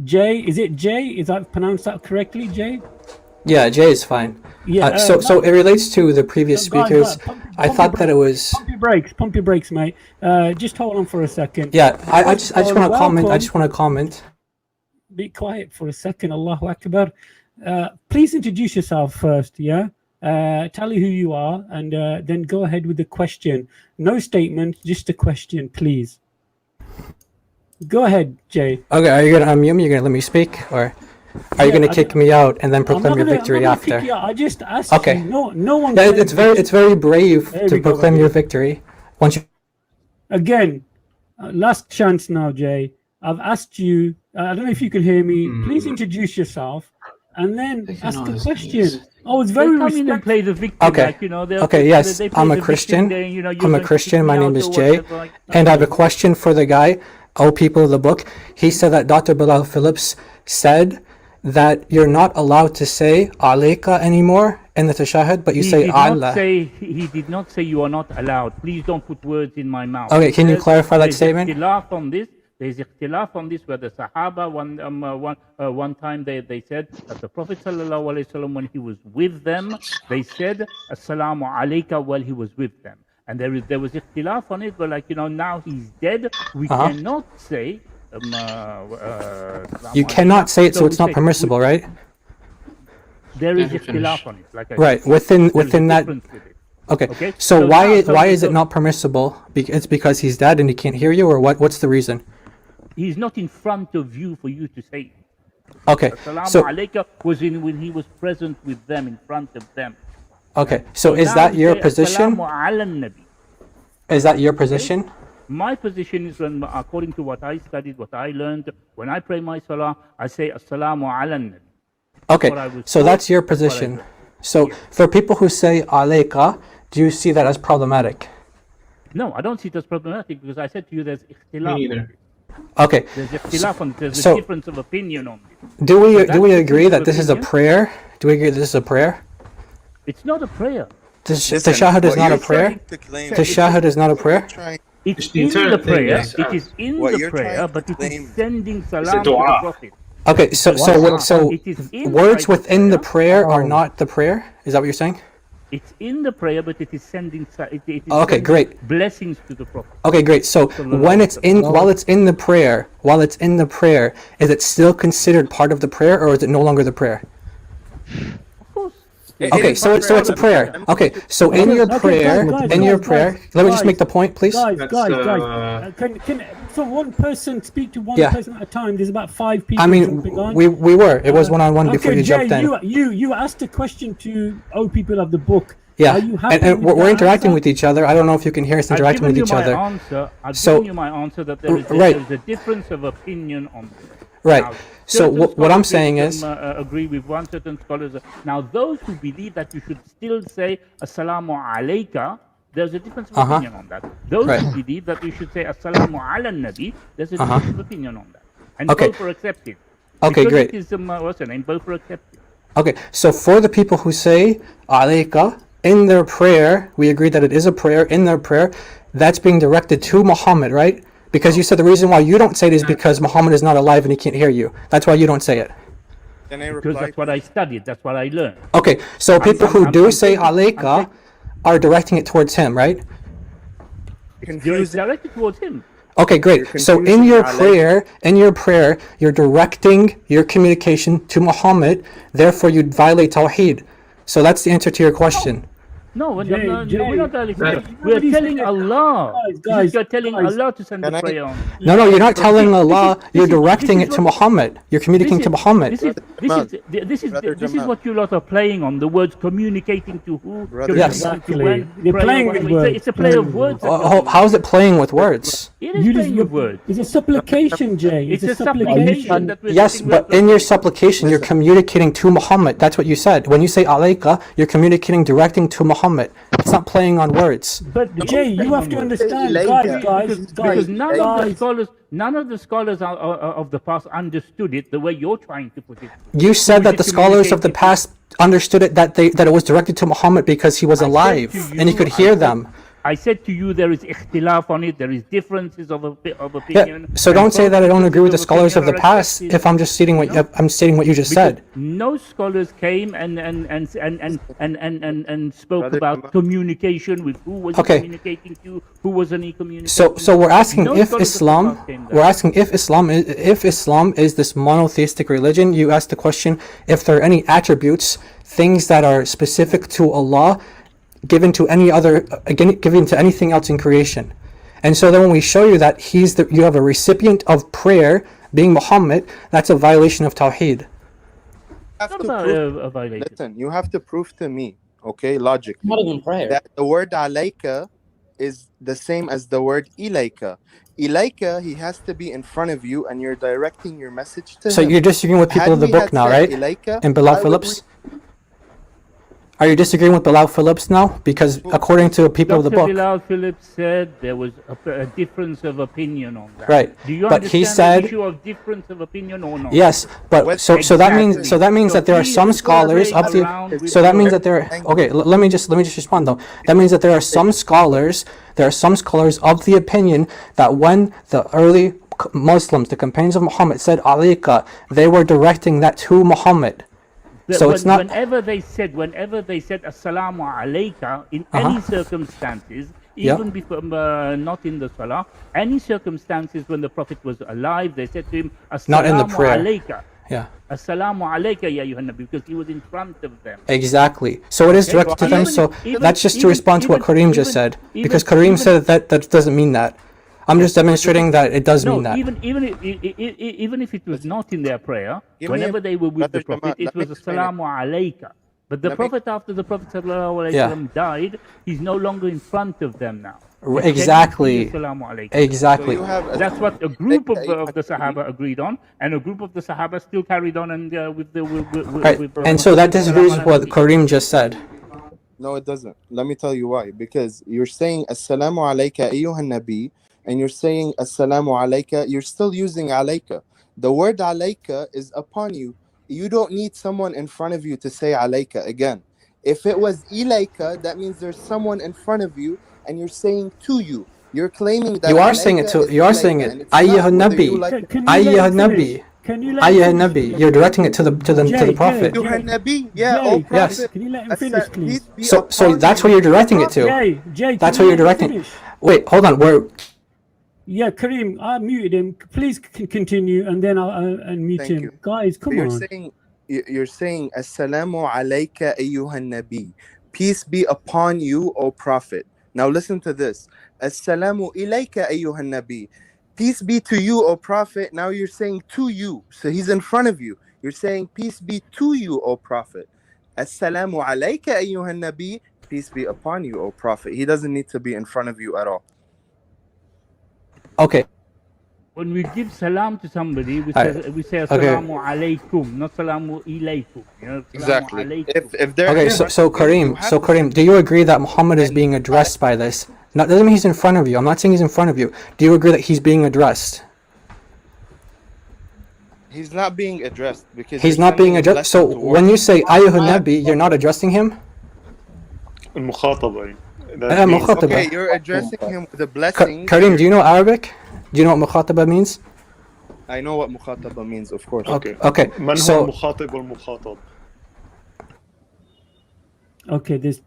Jay, is it Jay? Is that pronounced that correctly, Jay? Yeah, Jay is fine. Yeah. So it relates to the previous speakers. I thought that it was. Pump your brakes, mate. Just hold on for a second. Yeah, I just want to comment. I just want to comment. Be quiet for a second. Allahu Akbar. Please introduce yourself first. Yeah. Tell you who you are, and then go ahead with the question. No statement, just a question, please. Go ahead, Jay. Okay, are you gonna unmute me? You're gonna let me speak, or are you gonna kick me out and then proclaim your victory after? I just asked Okay. you. No one. Yeah, it's very brave to proclaim your victory. Once you. Again, last chance now, Jay. I've asked you. I don't know if you can hear me. Please introduce yourself, and then ask a question. Oh, it's very come and play the victim. Okay. Like, Okay. Yes, I'm a Christian. I'm a Christian. My name is Jay, and I have a question for the guy. Oh, people of the book. He said that Dr. Bilal Phillips said that you're not allowed to say alayka anymore in the tashahhud, but you say Allah. He did not say you are not allowed. Please don't put words in my mouth. Okay, can you clarify that statement? There's ikhtilaf on this where the Sahaba one time they said that the Prophet ﷺ, when he was with them, they said Assalamu alayka while he was with them. And there was ikhtilaf on it, but now he's dead. We cannot say. You cannot say it, so it's not permissible, right? There is ikhtilaf on it, like I right said. within that. Okay. So why is it not permissible? It's because he's dead and he can't hear you, or what? What's the reason? He's not in front of you for you to say. Okay. Assalamu alayka was when he was present with them, in front of them. Okay, so is that your position? Is that your position? My position is, according to what I studied, what I learned, when I pray my salah, I say Assalamu ala nabi. Okay, so that's your position. So for people who say alayka, do you see that as problematic? No, I don't see it as problematic because I said to you there's ikhtilaf. Me neither. Okay. There's ikhtilaf on it. There's a difference of opinion on it. Do we agree that this is a prayer? Do we agree that this is a prayer? It's not a prayer. Tashahhud is not a prayer? Tashahhud is not a prayer? It's in the prayer. It is in the prayer, but it is sending salam to the Prophet. Okay, so words within the prayer are not the prayer? Is that what you're saying? It's in the prayer, but it is sending. Okay, great. Blessings to the Prophet. Okay, great. So while it's in the prayer, is it still considered part of the prayer, or is it no longer the prayer? Of course. Okay, so it's a prayer. Okay, so in your prayer, let me just make the point, please. Guys, so one person speak to one person at a time. There's about 5 people. I mean, we were. It was one-on-one before you jumped in. You asked a question to people of the book. Yeah, and we're interacting with each other. I don't know if you can hear us interacting with each other. I've given you my answer that there is a difference of opinion on this. Right. Now, so what I'm saying is, agree with one certain scholars. Now, those who believe that you should still say Assalamu alayka, there's a difference of opinion on that. Those who believe that you should say Assalamu ala nabi, there's a difference of opinion on that. And both are accepted. Okay, because great. It is, what's the name? Both are accepted. Okay, so for the people who say alayka in their prayer, we agree that it is a prayer. In their prayer, that's being directed to Muhammad, right? Because you said the reason why you don't say it is because Muhammad is not alive and he can't hear you. That's why you don't say it. Because that's what I studied. That's what I learned. Okay, so people who do say alayka are directing it towards him, right? It's directed towards him. Okay, great. So in your prayer, you're directing your communication to Muhammad. Therefore, you violate Tawhid. So that's the answer to your question. No, we're not telling. We're telling Allah. Guys, you're telling Allah to send the prayer on. No, you're not telling Allah. You're directing it to Muhammad. You're communicating to Muhammad. This is what you lot are playing on. The words communicating to who? Yes. Exactly. They're playing with words. It's a play of words. How is it playing with words? It is playing with words. It's a supplication, Jay. It's a supplication. Yes, but in your supplication, you're communicating to Muhammad. That's what you said. When you say alayka, you're communicating, directing to Muhammad. It's not playing on words. But Jay, you have to understand, guys. Because none of the scholars of the past understood it the way you're trying to put it. You said that the scholars of the past understood it that it was directed to Muhammad because he was alive and he could hear them. I said to you, there is ikhtilaf on it. There is differences of opinion. Yeah. So don't say that I don't agree with the scholars of the past if I'm just stating what I'm stating what you just said. No scholars came and spoke about communication with who was he communicating to, who wasn't he communicating. So we're asking if Islam is this monotheistic religion. You ask the question if there are any attributes, things that are specific to Allah, given to anything else in creation. And so then when we show you that you have a recipient of prayer being Muhammad, that's a violation of Tawhid. Listen, you have to prove to me, okay, logically, not even prayer, that the word alayka is the same as the word ilayka. Ilayka, he has to be in front of you and you're directing your message to him. So you're disagreeing with people of the book now, right? And Bilal Phillips? Are you disagreeing with Bilal Phillips now? Because according to people of the book, Bilal Phillips said there was a difference of opinion on that. Right. Do you but he understand said, the issue of difference of opinion or not? Yes, but so that means that there are some scholars up to. So that means that there. Okay, let me just respond though. That means that there are some scholars. There are some scholars of the opinion that when the early Muslims, the companions of Muhammad, said alayka, they were directing that to Muhammad. So it's not. Whenever they said assalamu alayka in any circumstances, even before not in the salah, any circumstances when the Prophet was alive, they said to him assalamu alayka. Yeah. Assalamu alayka ya ayyuhan nabi, because he was in front of them. Exactly. So it is directed to them. So that's just to respond to what Kareem just said, because Kareem said that doesn't mean that. I'm just demonstrating that it does mean that. Even if it was not in their prayer, whenever they were with the Prophet, it was assalamu alayka. But the Prophet, after the Prophet died, he's no longer in front of them now. Exactly. Exactly. So that's what a group of the Sahaba agreed on, and a group of the Sahaba still carried on and with the. And so that disagrees with what Kareem just said. No, it doesn't. Let me tell you why. Because you're saying assalamu alayka ayyuhan nabi, and you're saying assalamu alayka, you're still using alayka. The word alayka is upon you. You don't need someone in front of you to say alayka again. If it was ilayka, that means there's someone in front of you and you're saying to you. You're claiming that you are saying it to. You are saying it. Ayyuhan nabi. Ayyuhan nabi. Ayyuhan nabi. You're directing it to the Prophet. Ayyuhan nabi. Yeah. Oh, yes. Can you let him finish, please? So that's what you're directing it to. Jay, that's what you're directing. Wait, hold on. Yeah, Kareem, I muted him. Please continue, and then I'll unmute him. You. Guys, come on. You're saying, Assalamu alayka ayyuhan nabi. Peace be upon you, O Prophet. Now listen to this. Assalamu ilayka ayyuhan nabi. Peace be to you, O Prophet. Now you're saying to you. So he's in front of you. You're saying, peace be to you, O Prophet. Assalamu alayka ayyuhan nabi. Peace be upon you, O Prophet. He doesn't need to be in front of you at all. Okay. When we give salam to somebody, we say assalamu alaykum, not salamu ilaykum. You know, exactly. So Kareem, do you agree that Muhammad is being addressed by this? Not doesn't mean he's in front of you. I'm not saying he's in front of you. Do you agree that he's being addressed? He's not being addressed because he's not being addressed. So when you say ayyuhan nabi, you're not addressing him? Okay, you're addressing him with a blessing. Kareem, do you know Arabic? Do you know what mukhataba means? I know what mukhataba means, of course. Okay. So okay, there's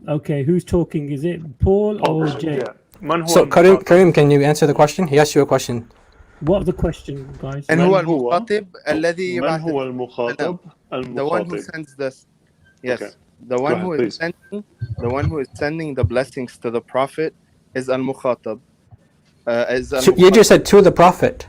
okay, who's talking? Is it Paul or Jay? Yeah. So Kareem, can you answer the question? He asked you a question. What was the question, guys? And هو المخاطب الذي من هو المخاطب؟ The one who sends this. Yes. Okay. The one who is sending the blessings to the Prophet is al-mukhatab. You just said to the Prophet.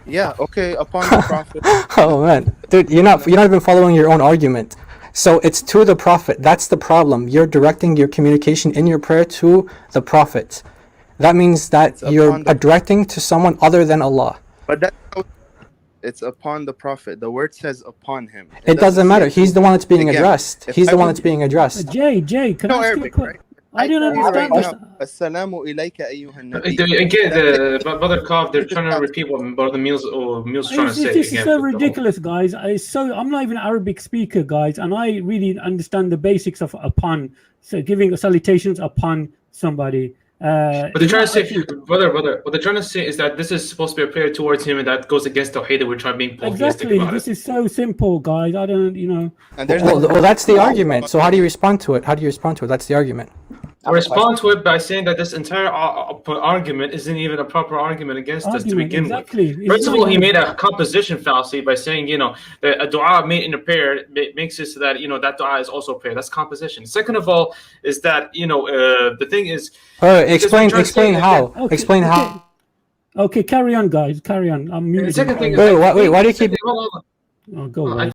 Yeah, okay, upon the Prophet. Oh man, dude, you're not even following your own argument. So it's to the Prophet. That's the problem. You're directing your communication in your prayer to the Prophet. That means that you're directing to someone other than Allah. But it's upon the Prophet. The word says upon him. It doesn't matter. He's the one that's being addressed. He's the one that's being addressed. Jay, can I ask you a question? I don't understand this. Assalamu ilayka ayyuhan nabi. Again, Brother Kav, they're trying to repeat what Brother Milos trying to say. This is so ridiculous, guys. I'm not even an Arabic speaker, guys, and I really understand the basics of upon. So giving salutations upon somebody. But they're trying to say, brother, what they're trying to say is that this is supposed to be a prayer towards him, and that goes against Tawhid. We're trying being polytheistic exactly. about This it. is so simple, guys. I don't, And there's Well, that's the argument. So how do you respond to it? How do you respond to it? That's the argument. I respond to it by saying that this entire argument isn't even a proper argument against us to begin with. First of all, he made a composition fallacy by saying, that a dua made in a prayer makes it so that, that dua is also a prayer. That's composition. Second of all, is that, the thing is... explain how. Okay, explain how. Okay, carry on, guys. Carry on. I'm muted. The second thing is... Wait, why do you keep... Oh, go on.